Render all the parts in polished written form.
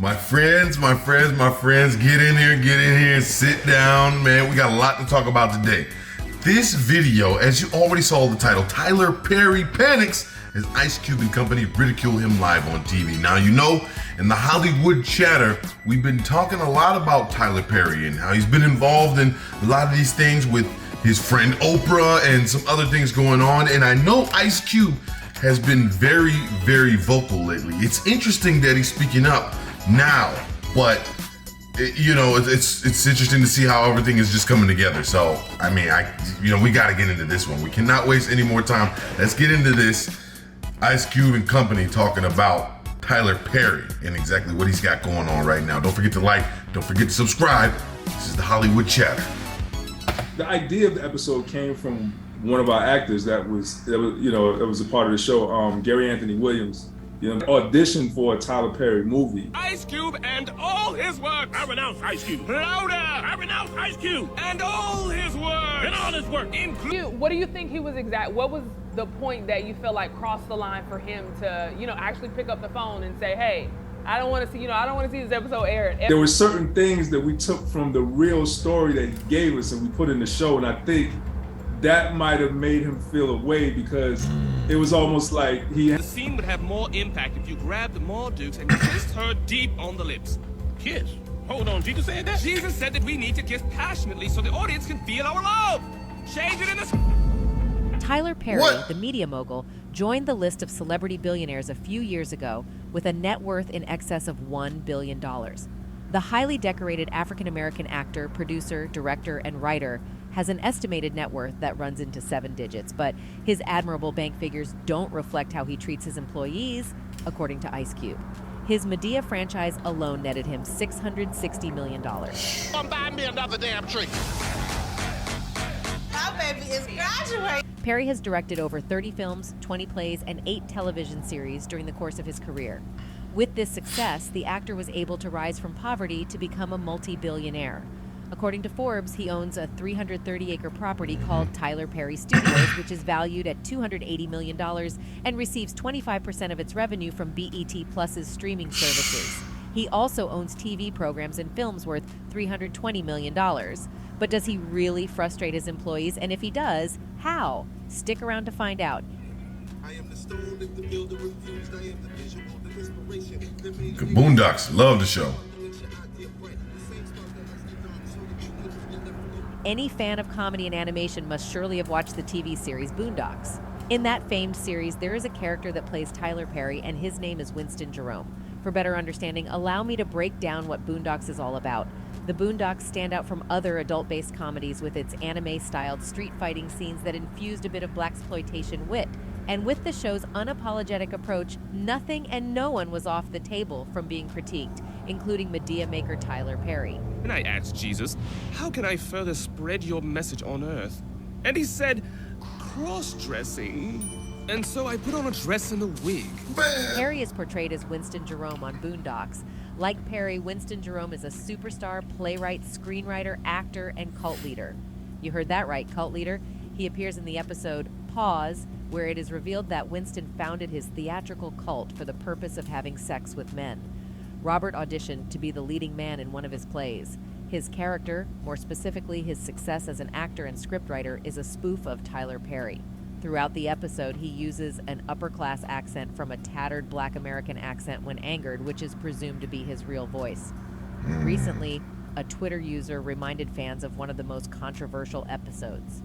My friends, get in here, sit down, man. We got a lot to talk about today. This video, as you already saw the title, Tyler Perry panics as Ice Cube and company ridicule him live on TV. Now, you know, in the Hollywood chatter, we've been talking a lot about Tyler Perry and how he's been involved in a lot of these things with his friend Oprah and some other things going on. And I know Ice Cube has been very, very vocal lately. It's interesting that he's speaking up now, but it's interesting to see how everything is just coming together. So, I mean, we got to get into this one. We cannot waste any more time. Let's get into this. Ice Cube and company talking about Tyler Perry and exactly what he's got going on right now. Don't forget to like, don't forget to subscribe. This is the Hollywood Chatter. The idea of the episode came from one of our actors that was a part of the show, Gary Anthony Williams. Auditioned for a Tyler Perry movie. Ice Cube and all his work. I renounce Ice Cube. Louder! I renounce Ice Cube and all his work. And all his work. What do you think he was what was the point that you feel like crossed the line for him to, actually pick up the phone and say, hey, I don't want to see, I don't want to see this episode aired. There were certain things that we took from the real story that he gave us and we put in the show, and I think that might have made him feel a way because it was almost like The scene would have more impact if you grabbed Maud Dukes and kissed her deep on the lips. Kiss? Hold on, Jesus said that? Jesus said that we need to kiss passionately so the audience can feel our love. Change it in the... Tyler Perry, the media mogul, joined the list of celebrity billionaires a few years ago with a net worth in excess of $1 billion. The highly decorated African-American actor, producer, director, and writer has an estimated net worth that runs into 7 digits, but his admirable bank figures don't reflect how he treats his employees, according to Ice Cube. His Medea franchise alone netted him $660 million. Come buy me another damn tree. My baby is graduating. Perry has directed over 30 films, 20 plays, and 8 television series during the course of his career. With this success, the actor was able to rise from poverty to become a multi-billionaire. According to Forbes, he owns a 330-acre property called Tyler Perry Studios, which is valued at $280 million and receives 25% of its revenue from BET Plus's streaming services. He also owns TV programs and films worth $320 million. But does he really frustrate his employees? And if he does, how? Stick around to find out. Boondocks, love the show. Any fan of comedy and animation must surely have watched the TV series Boondocks. In that famed series, there is a character that plays Tyler Perry, and his name is Winston Jerome. For better understanding, allow me to break down what Boondocks is all about. The Boondocks stand out from other adult-based comedies with its anime-styled street fighting scenes that infused a bit of blaxploitation wit. And with the show's unapologetic approach, nothing and no one was off the table from being critiqued, including Medea maker Tyler Perry. And I asked Jesus, how can I further spread your message on earth? And he said, cross-dressing. And so I put on a dress and a wig. Perry is portrayed as Winston Jerome on Boondocks. Like Perry, Winston Jerome is a superstar, playwright, screenwriter, actor, and cult leader. You heard that right, cult leader. He appears in the episode Pause, where it is revealed that Winston founded his theatrical cult for the purpose of having sex with men. Robert auditioned to be the leading man in one of his plays. His character, more specifically his success as an actor and scriptwriter, is a spoof of Tyler Perry. Throughout the episode, he uses an upper-class accent from a tattered Black American accent when angered, which is presumed to be his real voice. Recently, a Twitter user reminded fans of one of the most controversial episodes.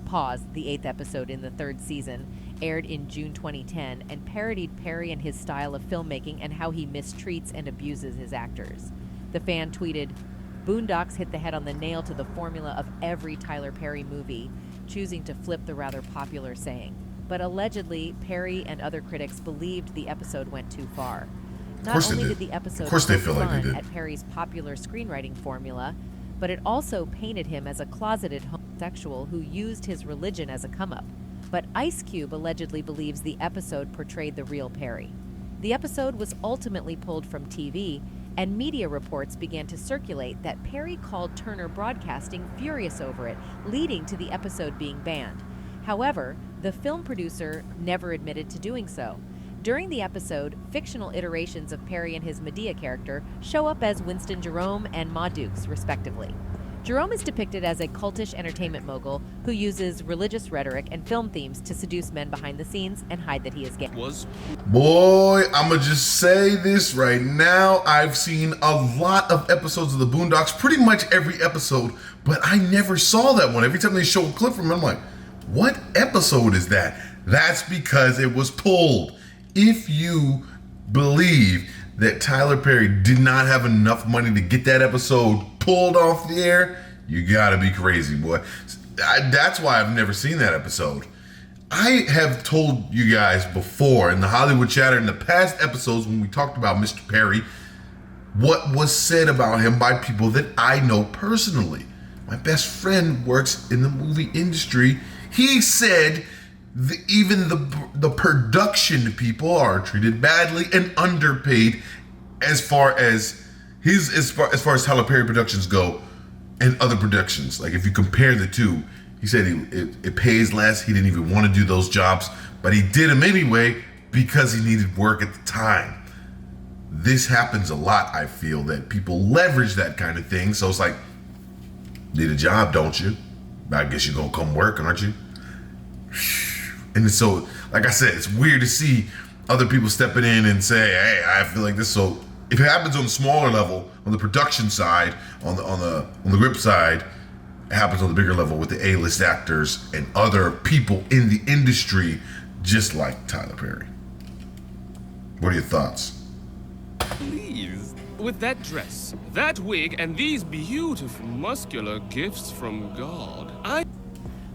Pause, the 8th episode in the 3rd season, aired in June 2010 and parodied Perry and his style of filmmaking and how he mistreats and abuses his actors. The fan tweeted, "Boondocks hit the head on the nail to the formula of every Tyler Perry movie, choosing to flip the rather popular saying." But allegedly, Perry and other critics believed the episode went too far. Not only did the episode poke fun at Perry's popular screenwriting formula, but it also painted him as a closeted homosexual who used his religion as a come-up. But Ice Cube allegedly believes the episode portrayed the real Perry. The episode was ultimately pulled from TV, and media reports began to circulate that Perry called Turner Broadcasting furious over it, leading to the episode being banned. However, the film producer never admitted to doing so. During the episode, fictional iterations of Perry and his Medea character show up as Winston Jerome and Boondocks, respectively. Jerome is depicted as a cultish entertainment mogul who uses religious rhetoric and film themes to seduce men behind the scenes and hide that he is gay. Boy, I'ma just say this right now. I've seen a lot of episodes of the Boondocks, pretty much every episode, but I never saw that one. Every time they show a clip from it, I'm like, what episode is that? That's because it was pulled. If you believe that Tyler Perry did not have enough money to get that episode pulled off the air, you gotta be crazy, boy. That's why I've never seen that episode. I have told you guys before in the Hollywood Chatter in the past episodes when we talked about Mr. Perry, what was said about him by people that I know personally. My best friend works in the movie industry. He said even the production people are treated badly and underpaid as far as Tyler Perry productions go and other productions. Like if you compare the two, he said it pays less. He didn't even want to do those jobs, but he did them anyway because he needed work at the time. This happens a lot, I feel, that people leverage that kind of thing. So it's like, need a job, don't you? I guess you're gonna come work, aren't you? And so, like I said, it's weird to see other people stepping in and say, hey, I feel like this. So if it happens on the smaller level, on the production side, on the grip side, it happens on the bigger level with the A-list actors and other people in the industry, just like Tyler Perry. What are your thoughts? Please. With that dress, that wig, and these beautiful muscular gifts from God,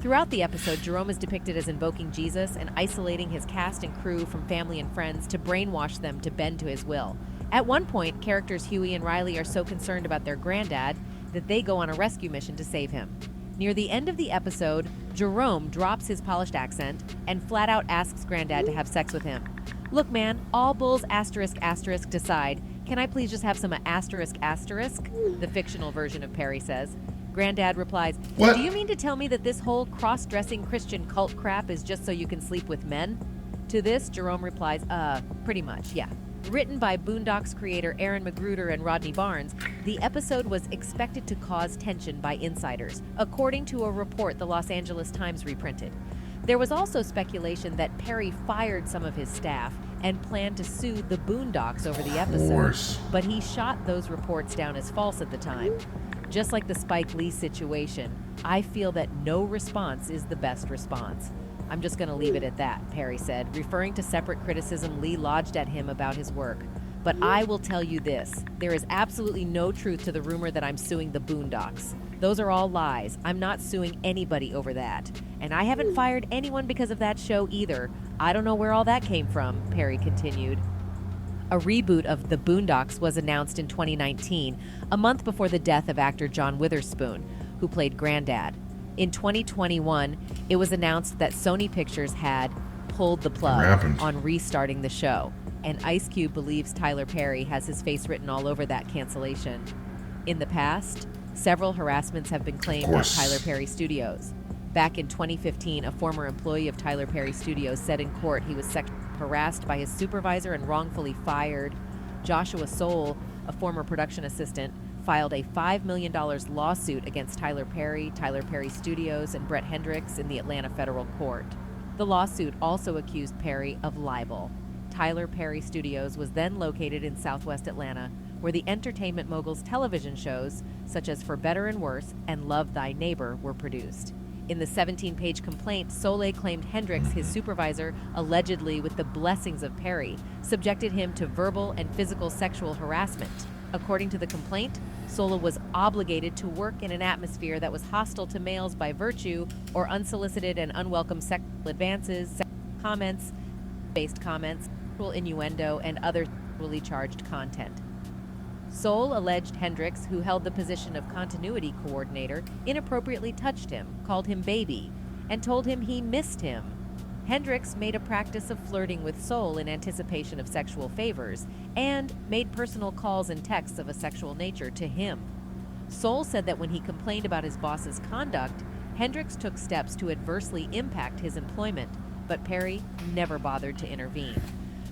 Throughout the episode, Jerome is depicted as invoking Jesus and isolating his cast and crew from family and friends to brainwash them to bend to his will. At one point, characters Huey and Riley are so concerned about their granddad that they go on a rescue mission to save him. Near the end of the episode, Jerome drops his polished accent and flat out asks granddad to have sex with him. Look, man, all bulls asterisk asterisk decide. Can I please just have some asterisk asterisk? The fictional version of Perry says. Granddad replies, What? Do you mean to tell me that this whole cross-dressing Christian cult crap is just so you can sleep with men? To this, Jerome replies, pretty much, yeah. Written by Boondocks creator Aaron Magruder and Rodney Barnes, the episode was expected to cause tension by insiders, according to a report the Los Angeles Times reprinted. There was also speculation that Perry fired some of his staff and planned to sue the Boondocks over the episode, but he shot those reports down as false at the time. Just like the Spike Lee situation, I feel that no response is the best response. I'm just going to leave it at that, Perry said, referring to separate criticism Lee lodged at him about his work. But I will tell you this, there is absolutely no truth to the rumor that I'm suing the Boondocks. Those are all lies. I'm not suing anybody over that. And I haven't fired anyone because of that show either. I don't know where all that came from, Perry continued. A reboot of The Boondocks was announced in 2019, a month before the death of actor John Witherspoon, who played Granddad. In 2021, it was announced that Sony Pictures had pulled the plug on restarting the show, and Ice Cube believes Tyler Perry has his face written all over that cancellation. In the past, several harassments have been claimed at Tyler Perry Studios. Back in 2015, a former employee of Tyler Perry Studios said in court he was sexually harassed by his supervisor and wrongfully fired. Joshua Soule, a former production assistant, filed a $5 million lawsuit against Tyler Perry Studios, and Brett Hendricks in the Atlanta federal court. The lawsuit also accused Perry of libel. Tyler Perry Studios was then located in southwest Atlanta, where the entertainment mogul's television shows, such as For Better and Worse and Love Thy Neighbor, were produced. In the 17-page complaint, Soule claimed Hendricks, his supervisor, allegedly with the blessings of Perry, subjected him to verbal and physical sexual harassment. According to the complaint, Soule was obligated to work in an atmosphere that was hostile to males by virtue or unsolicited and unwelcome sexual advances, sexual comments, based comments, sexual innuendo, and other sexually charged content. Soule alleged Hendricks, who held the position of continuity coordinator, inappropriately touched him, called him baby, and told him he missed him. Hendricks made a practice of flirting with Soule in anticipation of sexual favors, and made personal calls and texts of a sexual nature to him. Soule said that when he complained about his boss's conduct, Hendricks took steps to adversely impact his employment, but Perry never bothered to intervene.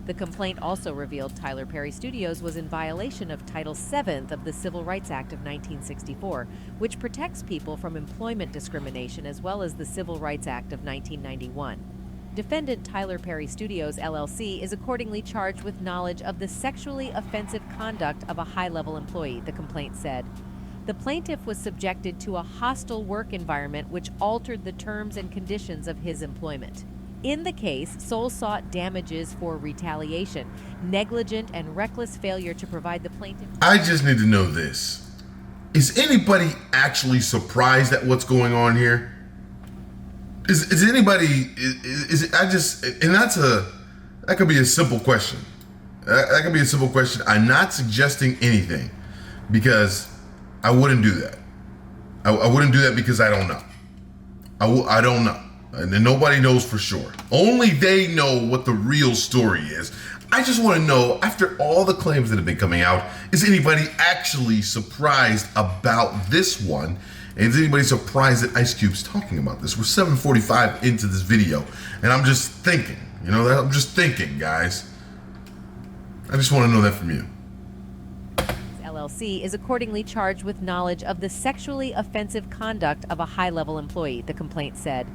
The complaint also revealed Tyler Perry Studios was in violation of Title VII of the Civil Rights Act of 1964, which protects people from employment discrimination, as well as the Civil Rights Act of 1991. Defendant Tyler Perry Studios, LLC, is accordingly charged with knowledge of the sexually offensive conduct of a high-level employee, the complaint said. The plaintiff was subjected to a hostile work environment which altered the terms and conditions of his employment. In the case, Soul sought damages for retaliation, negligent and reckless failure to provide the plaintiff. I just need to know this. Is anybody actually surprised at what's going on here? Is anybody, that could be a simple question. That could be a simple question. I'm not suggesting anything because I wouldn't do that. I wouldn't do that because I don't know. I don't know. And nobody knows for sure. Only they know what the real story is. I just want to know, after all the claims that have been coming out, is anybody actually surprised about this one? And is anybody surprised that Ice Cube's talking about this? We're 7:45 into this video, and I'm just thinking, I'm just thinking, guys. I just want to know that from you. LLC is accordingly charged with knowledge of the sexually offensive conduct of a high-level employee, the complaint said.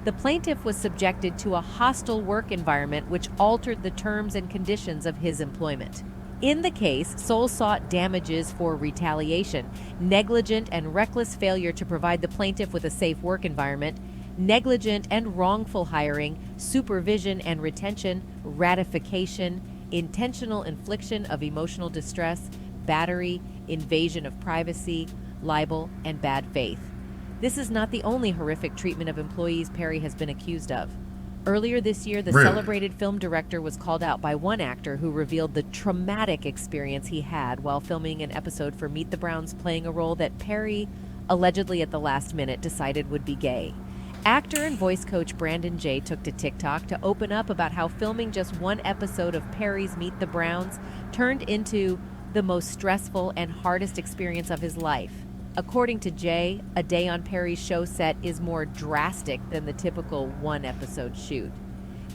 The plaintiff was subjected to a hostile work environment which altered the terms and conditions of his employment. In the case, Soul sought damages for retaliation, negligent and reckless failure to provide the plaintiff with a safe work environment, negligent and wrongful hiring, supervision and retention, ratification, intentional infliction of emotional distress, battery, invasion of privacy, libel, and bad faith. This is not the only horrific treatment of employees Perry has been accused of. Earlier this year, the celebrated film director was called out by one actor who revealed the traumatic experience he had while filming an episode for Meet the Browns, playing a role that Perry, allegedly at the last minute, decided would be gay. Actor and voice coach Brandon Jay took to TikTok to open up about how filming just one episode of Perry's Meet the Browns turned into the most stressful and hardest experience of his life. According to Jay, a day on Perry's show set is more drastic than the typical one-episode shoot.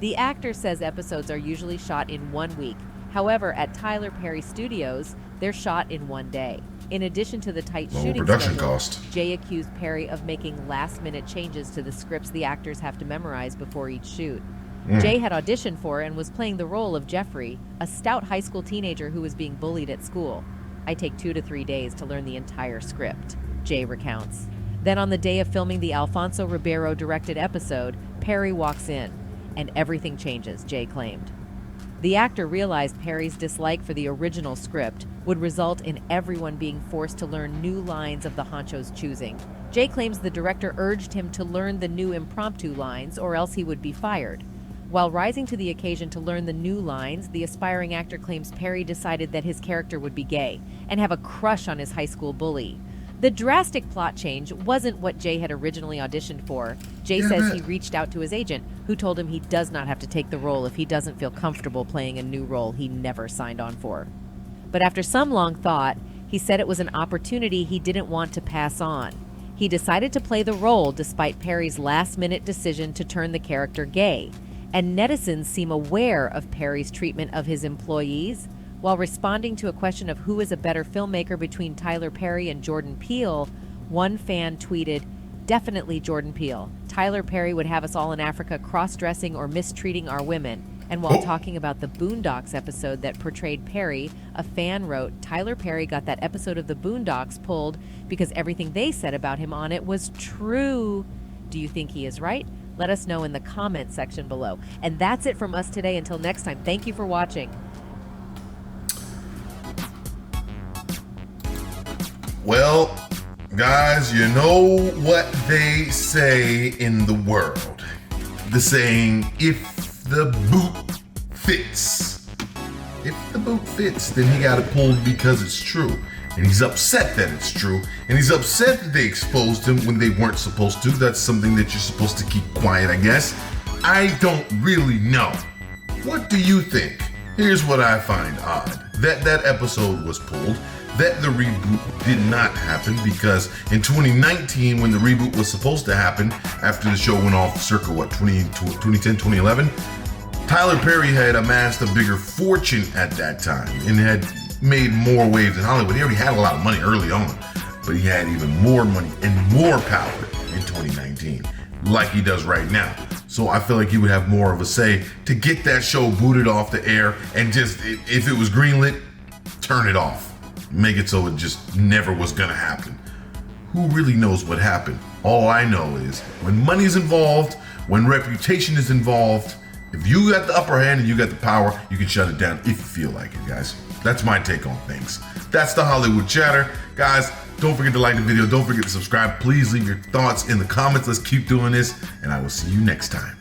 The actor says episodes are usually shot in 1 week. However, at Tyler Perry Studios, they're shot in 1 day. In addition to the tight shooting schedule, Jay accused Perry of making last-minute changes to the scripts the actors have to memorize before each shoot. Jay had auditioned for and was playing the role of Jeffrey, a stout high school teenager who was being bullied at school. I take 2 to 3 days to learn the entire script, Jay recounts. Then on the day of filming the Alfonso Ribeiro directed episode, Perry walks in, and everything changes, Jay claimed. The actor realized Perry's dislike for the original script would result in everyone being forced to learn new lines of the honcho's choosing. Jay claims the director urged him to learn the new impromptu lines or else he would be fired. While rising to the occasion to learn the new lines, the aspiring actor claims Perry decided that his character would be gay and have a crush on his high school bully. The drastic plot change wasn't what Jay had originally auditioned for. Jay says he reached out to his agent, who told him he does not have to take the role if he doesn't feel comfortable playing a new role he never signed on for. But after some long thought, he said it was an opportunity he didn't want to pass on. He decided to play the role despite Perry's last-minute decision to turn the character gay. And netizens seem aware of Perry's treatment of his employees. While responding to a question of who is a better filmmaker between Tyler Perry and Jordan Peele, one fan tweeted, "Definitely Jordan Peele. Tyler Perry would have us all in Africa cross-dressing or mistreating our women." And while talking about the Boondocks episode that portrayed Perry, a fan wrote, "Tyler Perry got that episode of the Boondocks pulled because everything they said about him on it was true. Do you think he is right? Let us know in the comment section below." And that's it from us today. Until next time, thank you for watching. Well, guys, you know what they say in the world. The saying, if the boot fits. If the boot fits, then he got it pulled because it's true. And he's upset that it's true. And he's upset that they exposed him when they weren't supposed to. That's something that you're supposed to keep quiet, I guess. I don't really know. What do you think? Here's what I find odd. That episode was pulled. That the reboot did not happen because in 2019, when the reboot was supposed to happen, after the show went off circa, 2010, 2011? Tyler Perry had amassed a bigger fortune at that time and had made more waves in Hollywood. He already had a lot of money early on, but he had even more money and more power in 2019, like he does right now. So I feel like he would have more of a say to get that show booted off the air and just, if it was greenlit, turn it off. Make it so it just never was gonna happen. Who really knows what happened? All I know is when money's involved, when reputation is involved, if you got the upper hand and you got the power, you can shut it down if you feel like it, guys. That's my take on things. That's the Hollywood Chatter. Guys, don't forget to like the video. Don't forget to subscribe. Please leave your thoughts in the comments. Let's keep doing this, and I will see you next time.